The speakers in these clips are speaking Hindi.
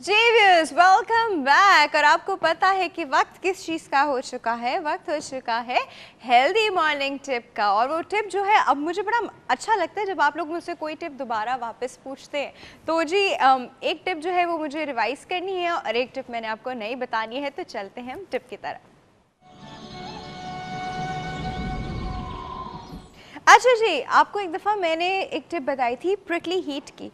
जी व्यूअर्स, वेलकम बैक। और आपको पता है कि वक्त किस चीज़ का हो चुका है? वक्त हो चुका है हेल्दी मॉर्निंग टिप का। और वो टिप जो है, अब मुझे बड़ा अच्छा लगता है जब आप लोग मुझसे कोई टिप दोबारा वापस पूछते हैं। तो जी एक टिप जो है वो मुझे रिवाइज करनी है और एक टिप मैंने आपको नई बतानी है। तो चलते हैं हम टिप की तरफ। अच्छा जी, आपको एक दफ़ा मैंने एक टिप बताई थी प्रिकली हीट की।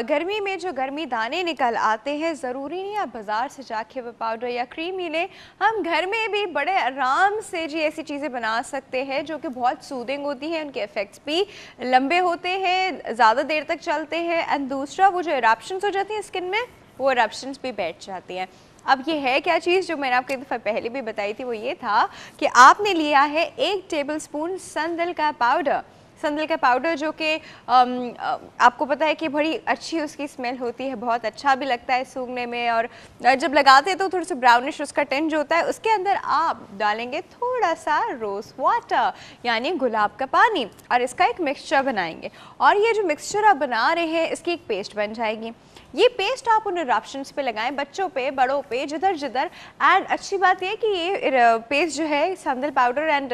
गर्मी में जो गर्मी दाने निकल आते हैं, ज़रूरी नहीं आप बाज़ार से जाके वो पाउडर या क्रीम ही लें। हम घर में भी बड़े आराम से जी ऐसी चीज़ें बना सकते हैं जो कि बहुत सूदिंग होती हैं, उनके इफ़ेक्ट्स भी लंबे होते हैं, ज़्यादा देर तक चलते हैं। एंड दूसरा, वो जो इरप्शंस हो जाती हैं स्किन में, वो इरप्शंस भी बैठ जाती हैं। अब ये है क्या चीज़ जो मैंने आपको एक दफ़ा पहले भी बताई थी, वो ये था कि आपने लिया है 1 टेबलस्पून संदल का पाउडर। संदल का पाउडर जो कि आपको पता है कि बड़ी अच्छी उसकी स्मेल होती है, बहुत अच्छा भी लगता है सूंघने में। और जब लगाते हैं तो थोड़ा सा ब्राउनिश उसका टिंज होता है। उसके अंदर आप डालेंगे थोड़ा सा रोज़ वाटर, यानी गुलाब का पानी, और इसका एक मिक्सचर बनाएंगे। और ये जो मिक्सचर आप बना रहे हैं, इसकी एक पेस्ट बन जाएगी। ये पेस्ट आप उन इरप्शंस पे लगाएं, बच्चों पे, बड़ों पे, जिधर जिधर। एंड अच्छी बात यह कि ये पेस्ट जो है संदल पाउडर एंड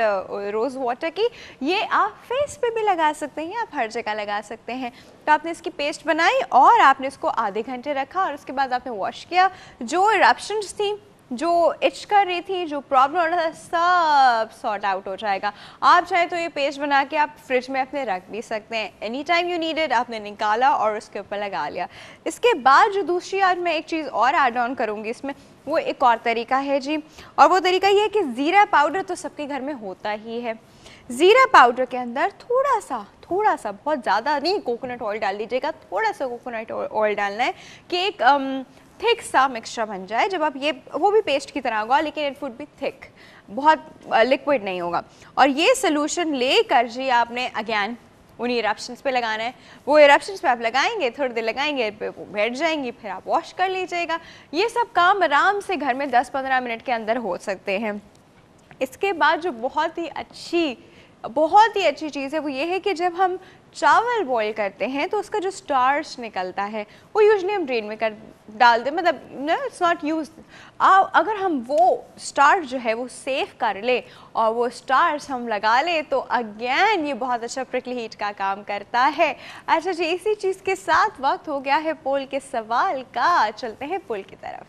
रोज़ वाटर की, ये आप फेस पे भी लगा सकते हैं, आप हर जगह लगा सकते हैं। तो आपने इसकी पेस्ट बनाई और आपने इसको आधे घंटे रखा और उसके बाद आपने वॉश किया। जो इरप्शंस थी, जो इच कर रही थी, जो प्रॉब्लम हो रहा था, सब सॉर्ट आउट हो जाएगा। आप चाहे तो ये पेस्ट बना के आप फ्रिज में अपने रख भी सकते हैं। Any time you need it, आपने निकाला और उसके ऊपर लगा लिया। इसके बाद जो दूसरी आज मैं एक चीज़ और ऐड ऑन करूँगी इसमें, वो एक और तरीका है जी। और वो तरीका ये है कि ज़ीरा पाउडर तो सबके घर में होता ही है। ज़ीरा पाउडर के अंदर थोड़ा सा, बहुत ज़्यादा नहीं, कोकोनट ऑयल डाल दीजिएगा। थोड़ा सा कोकोनट ऑयल डालना है कि एक थिक सा मिक्सचर बन जाए। जब आप ये, वो भी पेस्ट की तरह होगा लेकिन इट वुड बी थिक, बहुत लिक्विड नहीं होगा। और ये सोल्यूशन लेकर जी आपने अगेन उन इरप्शंस पे लगाना है। वो इरप्शंस पे आप लगाएंगे, थोड़ी देर लगाएंगे, वो बैठ जाएंगी, फिर आप वॉश कर लीजिएगा। ये सब काम आराम से घर में 10-15 मिनट के अंदर हो सकते हैं। इसके बाद जो बहुत ही अच्छी चीज़ है वो ये है कि जब हम चावल बॉईल करते हैं तो उसका जो स्टार्च निकलता है वो यूजुअली हम ड्रेन में डाल दें, मतलब इट्स नॉट यूज। अगर हम वो स्टार्च जो है वो सेव कर ले और वो स्टार्च हम लगा ले तो अगेन ये बहुत अच्छा प्रिकली हीट का काम करता है। अच्छा जी, इसी चीज़ के साथ वक्त हो गया है पोल के सवाल का। चलते हैं पोल की तरफ।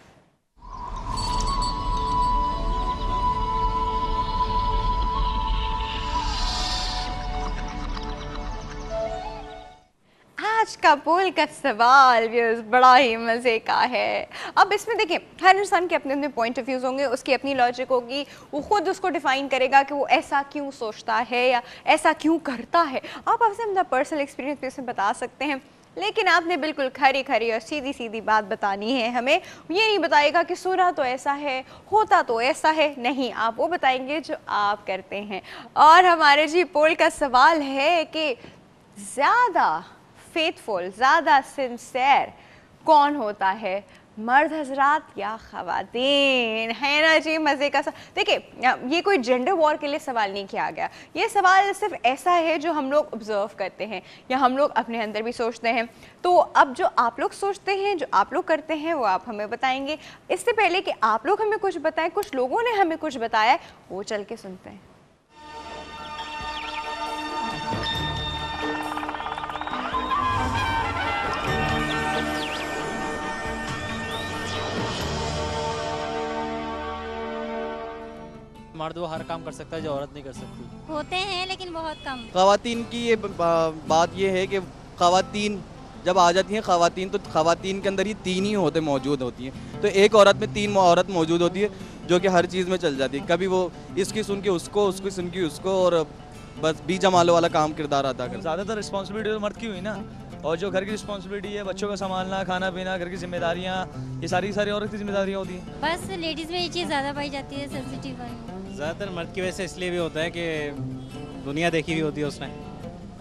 आज का पोल का सवाल बड़ा ही मज़े का है। अब इसमें देखिए, हर इंसान के अपने अपने पॉइंट ऑफ व्यूज़ होंगे, उसकी अपनी लॉजिक होगी, वो खुद उसको डिफ़ाइन करेगा कि वो ऐसा क्यों सोचता है या ऐसा क्यों करता है। आप आपसे अपना पर्सनल एक्सपीरियंस भी इसमें बता सकते हैं, लेकिन आपने बिल्कुल खरी और सीधी बात बतानी है हमें। ये नहीं बताएगा कि सुना तो ऐसा है, होता तो ऐसा है, नहीं, आप वो बताएंगे जो आप करते हैं। और हमारे जी पोल का सवाल है कि ज़्यादा फेथफुल, ज़्यादा सिंसेयर कौन होता है, मर्द हजरात या ख़वातीन? है ना जी मज़े का। देखिए, ये कोई जेंडर वॉर के लिए सवाल नहीं किया गया। ये सवाल सिर्फ ऐसा है जो हम लोग ऑब्जर्व करते हैं या हम लोग अपने अंदर भी सोचते हैं। तो अब जो आप लोग सोचते हैं, जो आप लोग करते हैं, वो आप हमें बताएंगे। इससे पहले कि आप लोग हमें कुछ बताएं, कुछ लोगों ने हमें कुछ बताया, वो चल के सुनते हैं। मर्द वो हर काम कर सकता है जो औरत नहीं कर सकती। होते हैं लेकिन बहुत कम। ख़वातीन की ये बात ये है कि ख़वातीन जब आ जाती हैं ख़वातीन, तो ख़वातीन के अंदर ही 3 ही होते मौजूद होती हैं। तो एक औरत में 3 औरत मौजूद होती है जो कि हर चीज़ में चल जाती है। कभी वो इसकी सुन के उसको, उसकी सुन के उसको, और बस बीजा मालो वाला काम किरदार अदा कर। ज़्यादातर रिस्पॉन्सिबिलिटी तो मर्द की हुई ना, और जो घर की रिस्पॉन्सिबिलिटी है, बच्चों का संभालना, खाना पीना, घर की जिम्मेदारियाँ, ये सारी औरत की जिम्मेदारियाँ होती हैं। बस लेडीज़ में ये चीज़ ज़्यादा पाई जाती है, सेंसिटिव वाली। ज़्यादातर मर्द की वजह से इसलिए भी होता है कि दुनिया देखी हुई होती है उसने,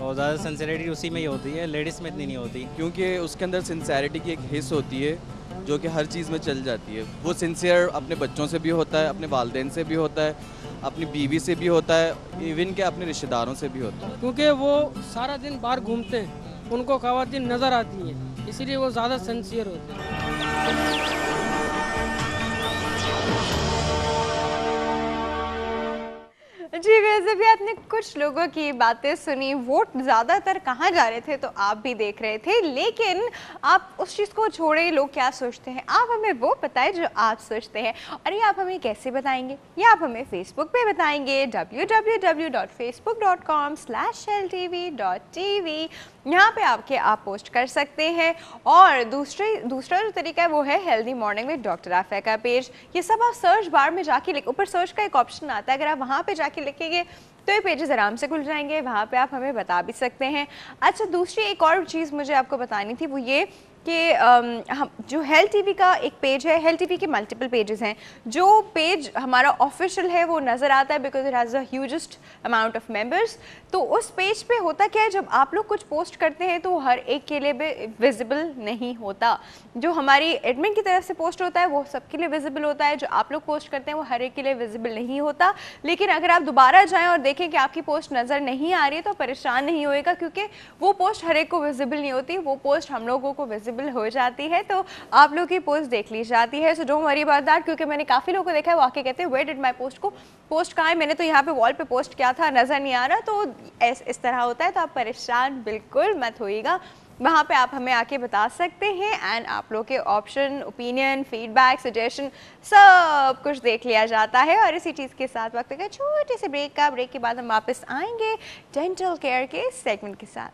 और ज़्यादा सिंसेरिटी उसी में ही होती है, लेडीज़ में इतनी नहीं होती। क्योंकि उसके अंदर सिंसेरिटी की एक हिस्स होती है जो कि हर चीज़ में चल जाती है। वो सिंसियर अपने बच्चों से भी होता है, अपने वालिदैन से भी होता है, अपनी बीवी से भी होता है, इवन के अपने रिश्तेदारों से भी होता है। क्योंकि वो सारा दिन बाहर घूमते हैं, उनको ख़वातीन नज़र आती हैं, इसीलिए वो ज़्यादा सिंसियर होते हैं। जी, वैसे भी आपने कुछ लोगों की बातें सुनी, वोट ज़्यादातर कहाँ जा रहे थे तो आप भी देख रहे थे, लेकिन आप उस चीज़ को छोड़े लोग क्या सोचते हैं, आप हमें वो बताएं जो आप सोचते हैं। और ये आप हमें कैसे बताएंगे? ये आप हमें फेसबुक पे बताएंगे, www.facebook.com/ltv.tv। यहाँ पे आप पोस्ट कर सकते हैं। और दूसरा जो तरीका है वो है हेल्दी मॉर्निंग में डॉक्टर आफिया का पेज। ये सब आप सर्च बार में जाके ऊपर सर्च का एक ऑप्शन आता है, अगर आप वहाँ पे जाके लिखेंगे तो ये पेजेस आराम से खुल जाएंगे, वहाँ पे आप हमें बता भी सकते हैं। अच्छा, दूसरी एक और चीज़ मुझे आपको बतानी थी, वो ये कि हम जो हेल्थ टीवी का एक पेज है, हेल्थ टीवी के मल्टीपल पेजेस हैं। जो पेज हमारा ऑफिशियल है वो नज़र आता है because it has a hugest amount of members. तो उस पेज पे होता क्या है, जब आप लोग कुछ पोस्ट करते हैं तो हर एक के लिए भी विजिबल नहीं होता। जो हमारी एडमिन की तरफ से पोस्ट होता है वो सबके लिए विजिबल होता है, जो आप लोग पोस्ट करते हैं वो हर एक के लिए विजिबल नहीं होता। लेकिन अगर आप दोबारा जाएँ और देखें कि आपकी पोस्ट नज़र नहीं आ रही है तो परेशान नहीं होएगा, क्योंकि वो पोस्ट हर एक को विजिबल नहीं होती, वो पोस्ट हम लोगों को विजिबल हो जाती है, तो आप लोग की पोस्ट देख ली जाती है। So don't worry about that, क्योंकि मैंने काफ़ी लोगों को देखा है वो आके कहते हैं वेयर डिड माय पोस्ट कहाँ है, मैंने तो यहाँ पे वॉल पे पोस्ट किया था, नज़र नहीं आ रहा। तो इस तरह होता है, तो आप परेशान बिल्कुल मत होइएगा, वहाँ पे आप हमें आके बता सकते हैं एंड आप लोग के ऑप्शन, ओपिनियन, फीडबैक, सजेशन सब कुछ देख लिया जाता है। और इसी चीज़ के साथ वक्त का छोटे से ब्रेक के बाद हम वापस आएंगे डेंटल केयर के सेगमेंट के साथ।